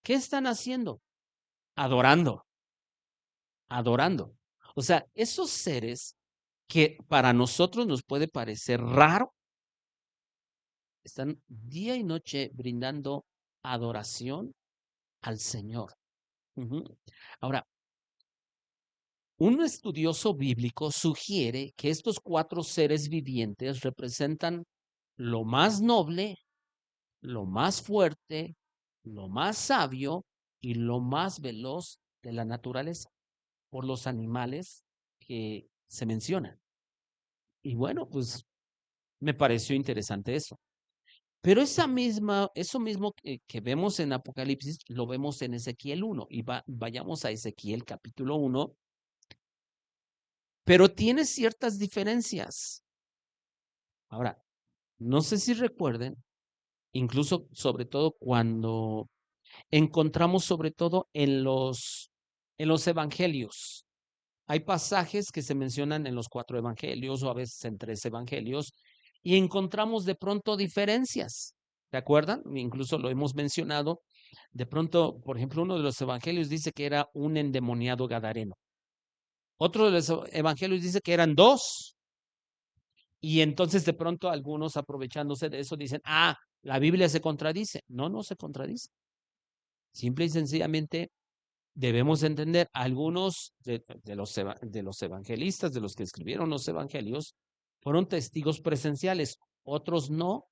¿Qué están haciendo? Adorando, adorando. O sea, esos seres que para nosotros nos puede parecer raro, están día y noche brindando adoración al Señor. Ujú. Ahora, un estudioso bíblico sugiere que estos 4 seres vivientes representan lo más noble, lo más fuerte, lo más sabio y lo más veloz de la naturaleza, por los animales que se mencionan. Y bueno, pues me pareció interesante eso. Pero eso mismo que vemos en Apocalipsis, lo vemos en Ezequiel 1. Y vayamos a Ezequiel capítulo 1, pero tiene ciertas diferencias. Ahora, no sé si recuerden, incluso sobre todo cuando encontramos sobre todo en los evangelios. Hay pasajes que se mencionan en los 4 evangelios o a veces en 3 evangelios y encontramos de pronto diferencias. ¿Se acuerdan? Incluso lo hemos mencionado. De pronto, por ejemplo, uno de los evangelios dice que era un endemoniado gadareno. Otro de los evangelios dice que eran 2. Y entonces de pronto algunos aprovechándose de eso dicen, ah, la Biblia se contradice. No, no se contradice. Simple y sencillamente debemos entender algunos de los evangelistas, de los que escribieron los evangelios, fueron testigos presenciales, otros no,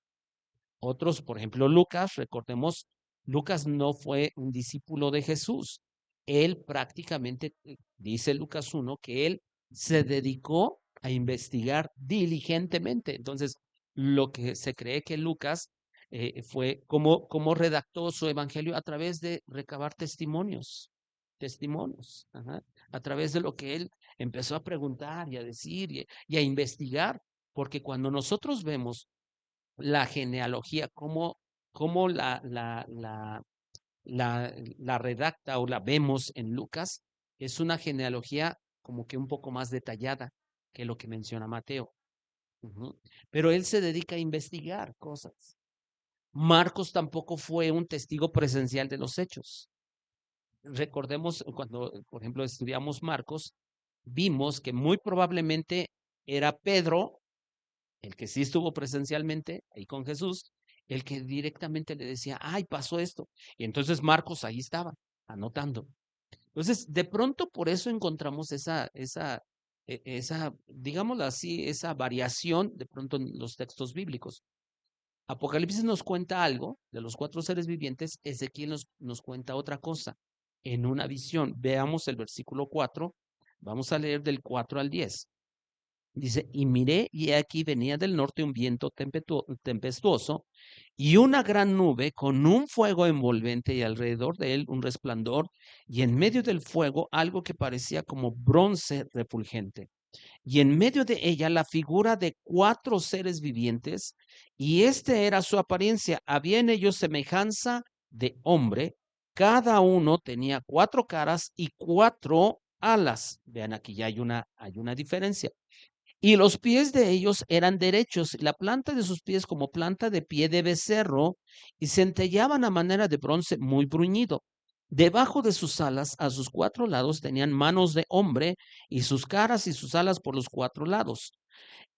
otros, por ejemplo, Lucas, recordemos, Lucas no fue un discípulo de Jesús. Él prácticamente, dice Lucas 1, que él se dedicó a investigar diligentemente. Entonces, lo que se cree que Lucas fue como redactó su evangelio a través de recabar testimonios, ajá, a través de lo que él empezó a preguntar y a decir y a investigar, porque cuando nosotros vemos la genealogía, cómo la redacta o la vemos en Lucas, es una genealogía como que un poco más detallada que lo que menciona Mateo. Ujú. Pero él se dedica a investigar cosas. Marcos tampoco fue un testigo presencial de los hechos. Recordemos cuando, por ejemplo, estudiamos Marcos, vimos que muy probablemente era Pedro el que sí estuvo presencialmente ahí con Jesús, el que directamente le decía, ay, pasó esto. Y entonces Marcos ahí estaba, anotando. Entonces, de pronto por eso encontramos esa, digámoslo así, esa variación de pronto en los textos bíblicos. Apocalipsis nos cuenta algo de los 4 seres vivientes, Ezequiel nos cuenta otra cosa en una visión. Veamos el versículo 4, vamos a leer del 4 al 10. Dice, y miré y aquí venía del norte un viento tempestuoso y una gran nube con un fuego envolvente y alrededor de él un resplandor y en medio del fuego algo que parecía como bronce refulgente. Y en medio de ella la figura de 4 seres vivientes y este era su apariencia. Había en ellos semejanza de hombre. Cada uno tenía 4 caras y 4 alas. Vean, aquí ya hay una diferencia. Y los pies de ellos eran derechos, la planta de sus pies como planta de pie de becerro, y centellaban a manera de bronce muy bruñido. Debajo de sus alas, a sus 4 lados, tenían manos de hombre, y sus caras y sus alas por los 4 lados.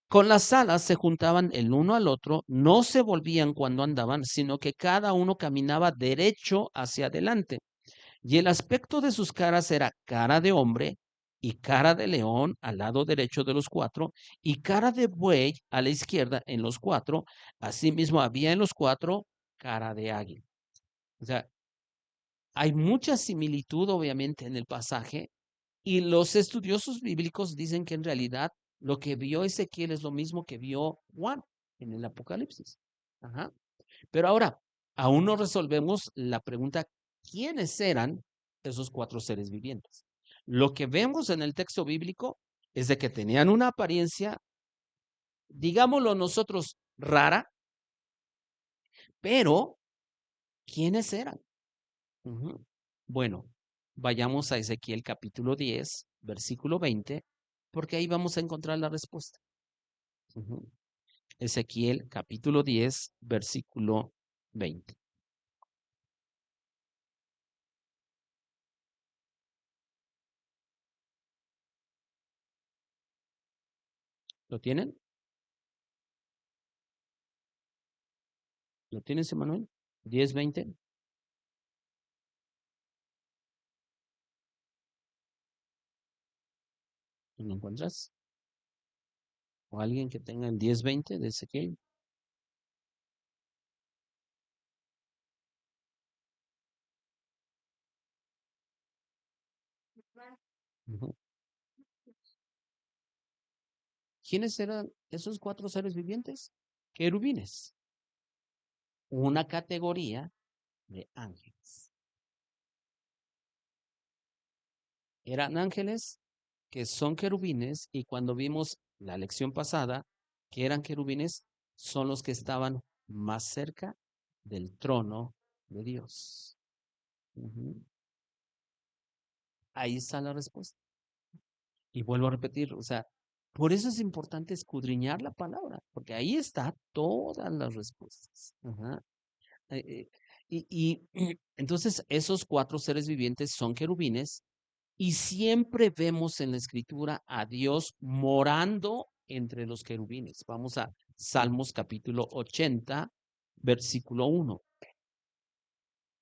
Con las alas se juntaban el uno al otro, no se volvían cuando andaban, sino que cada uno caminaba derecho hacia adelante. Y el aspecto de sus caras era cara de hombre y cara de león al lado derecho de los 4 y cara de buey a la izquierda en los 4. Asimismo había en los 4 cara de águila. O sea, hay mucha similitud obviamente en el pasaje y los estudiosos bíblicos dicen que en realidad lo que vio Ezequiel es lo mismo que vio Juan. en el Apocalipsis. Ajá. Pero ahora, aún no resolvemos la pregunta, ¿quiénes eran esos cuatro seres vivientes? Lo que vemos en el texto bíblico es de que tenían una apariencia, digámoslo nosotros, rara, pero ¿quiénes eran? Ujú. Bueno, vayamos a Ezequiel capítulo 10, versículo 20, porque ahí vamos a encontrar la respuesta. Ujú. Ezequiel capítulo 10, versículo 20. ¿Lo tienen? ¿Lo tienes, Emanuel? 10, 20. ¿Lo encuentras? ¿O alguien que tenga el 10, 20 de Ezequiel? Ujú. ¿Quiénes eran esos cuatro seres vivientes? Querubines, una categoría de ángeles. Eran ángeles que son querubines y cuando vimos la lección pasada que eran querubines, son los que estaban más cerca del trono de Dios. Ujú. Ahí está la respuesta. Y vuelvo a repetir, o sea, por eso es importante escudriñar la palabra, porque ahí está todas las respuestas. Ajá. Eh, entonces esos cuatro seres vivientes son querubines y siempre vemos en la escritura a Dios morando entre los querubines. Vamos a Salmos capítulo 80, versículo 1.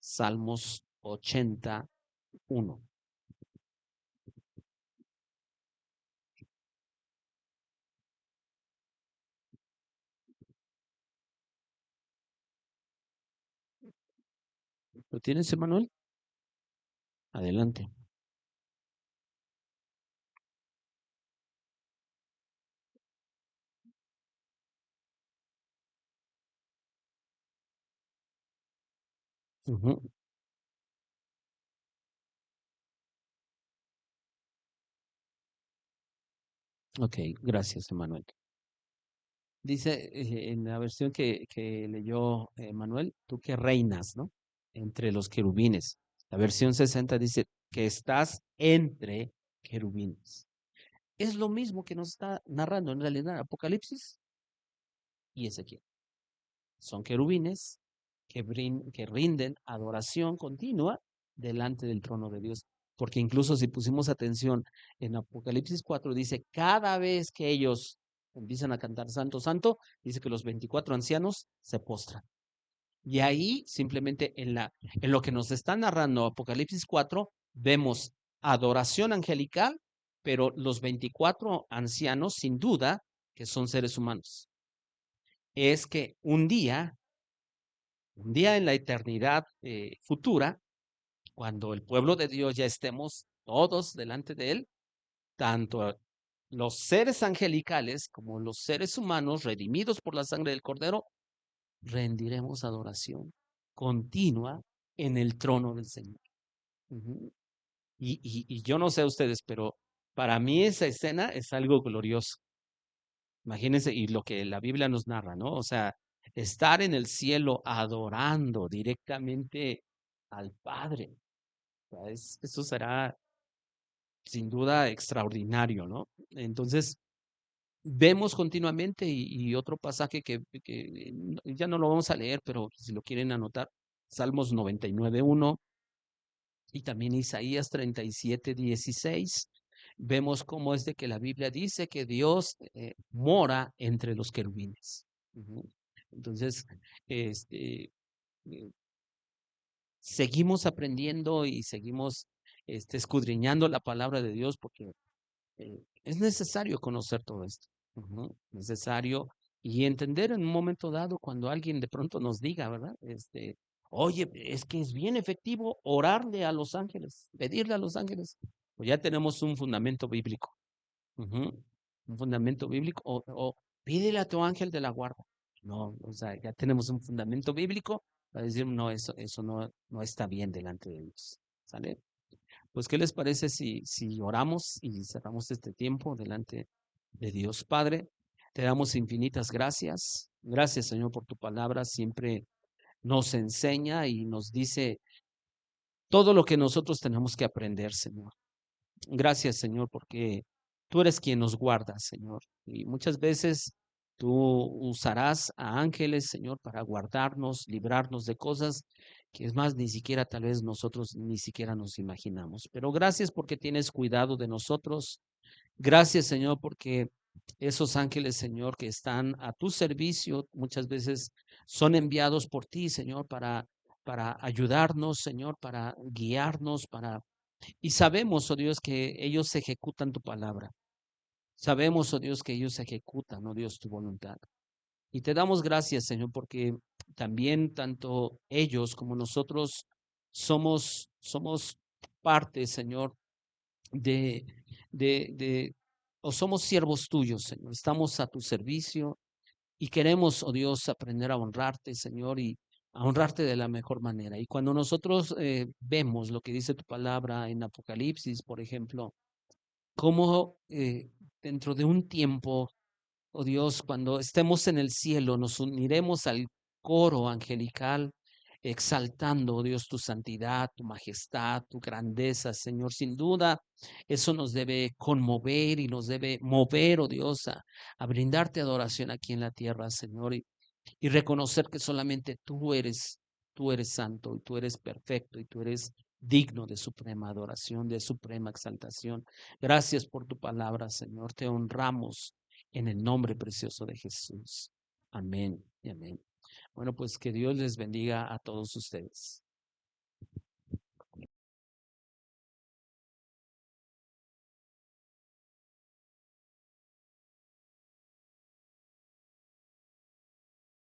Salmos 81. ¿Lo tienes, Emanuel? Adelante. Ujú. Ok, gracias, Emanuel. Dice en la versión que leyó Manuel, tú que reinas, ¿no? Entre los querubines. La versión 60 dice que estás entre querubines. Es lo mismo que nos está narrando en realidad Apocalipsis y Ezequiel. Son querubines que rinden adoración continua delante del trono de Dios. Porque incluso si pusimos atención en Apocalipsis 4, dice, cada vez que ellos empiezan a cantar Santo, Santo, dice que los 24 ancianos se postran. Y ahí, simplemente en lo que nos está narrando Apocalipsis 4, vemos adoración angelical, pero los 24 ancianos, sin duda, que son seres humanos. Es que un día en la eternidad futura, cuando el pueblo de Dios ya estemos todos delante de él, tanto los seres angelicales como los seres humanos redimidos por la sangre del Cordero, rendiremos adoración continua en el trono del Señor. Ujú. Y yo no sé ustedes, pero para mí esa escena es algo glorioso. Imagínense, y lo que la Biblia nos narra, ¿no? O sea, estar en el cielo adorando directamente al Padre. O sea, eso será sin duda extraordinario, ¿no? Entonces, vemos continuamente y otro pasaje que ya no lo vamos a leer, pero si lo quieren anotar, Salmos 99:1 y también Isaías 37:16. Vemos cómo es de que la Biblia dice que Dios mora entre los querubines. Ujú. Entonces, este, eh, seguimos aprendiendo y seguimos escudriñando la palabra de Dios porque es necesario conocer todo esto. Ujú. Necesario y entender en un momento dado cuando alguien de pronto nos diga, ¿verdad? Oye, es que es bien efectivo orarle a los ángeles, pedirle a los ángeles. Pues ya tenemos un fundamento bíblico. Ujú. Un fundamento bíblico o pídele a tu ángel de la guarda. No, o sea, ya tenemos un fundamento bíblico para decir, no, eso no está bien delante de Dios. ¿Sale? Pues, ¿qué les parece si oramos y cerramos este tiempo delante de Dios Padre? Te damos infinitas gracias. Gracias, Señor, por tu palabra. Siempre nos enseña y nos dice todo lo que nosotros tenemos que aprender, Señor. Gracias, Señor, porque tú eres quien nos guarda, Señor. Y muchas veces tú usarás a ángeles, Señor, para guardarnos, librarnos de cosas que es más, ni siquiera tal vez nosotros ni siquiera nos imaginamos. Pero gracias porque tienes cuidado de nosotros. Gracias, Señor, porque esos ángeles, Señor, que están a tu servicio, muchas veces son enviados por ti, Señor, para ayudarnos, Señor, para guiarnos, y sabemos, oh Dios, que ellos ejecutan tu palabra. Sabemos, oh Dios, que ellos ejecutan, oh Dios, tu voluntad. Y te damos gracias, Señor, porque también tanto ellos como nosotros somos parte, Señor, de, de, o somos siervos tuyos, Señor. Estamos a tu servicio y queremos, oh Dios, aprender a honrarte, Señor, y a honrarte de la mejor manera. Y cuando nosotros vemos lo que dice tu palabra en Apocalipsis, por ejemplo, cómo dentro de un tiempo, oh Dios, cuando estemos en el cielo, nos uniremos al coro angelical, exaltando, oh Dios, tu santidad, tu majestad, tu grandeza, Señor. Sin duda, eso nos debe conmover y nos debe mover, oh Dios, a brindarte adoración aquí en la tierra, Señor. Y reconocer que solamente tú eres santo y tú eres perfecto y tú eres digno de suprema adoración, de suprema exaltación. Gracias por tu palabra, Señor. Te honramos en el nombre precioso de Jesús. Amén y amén. Bueno, pues que Dios les bendiga a todos ustedes.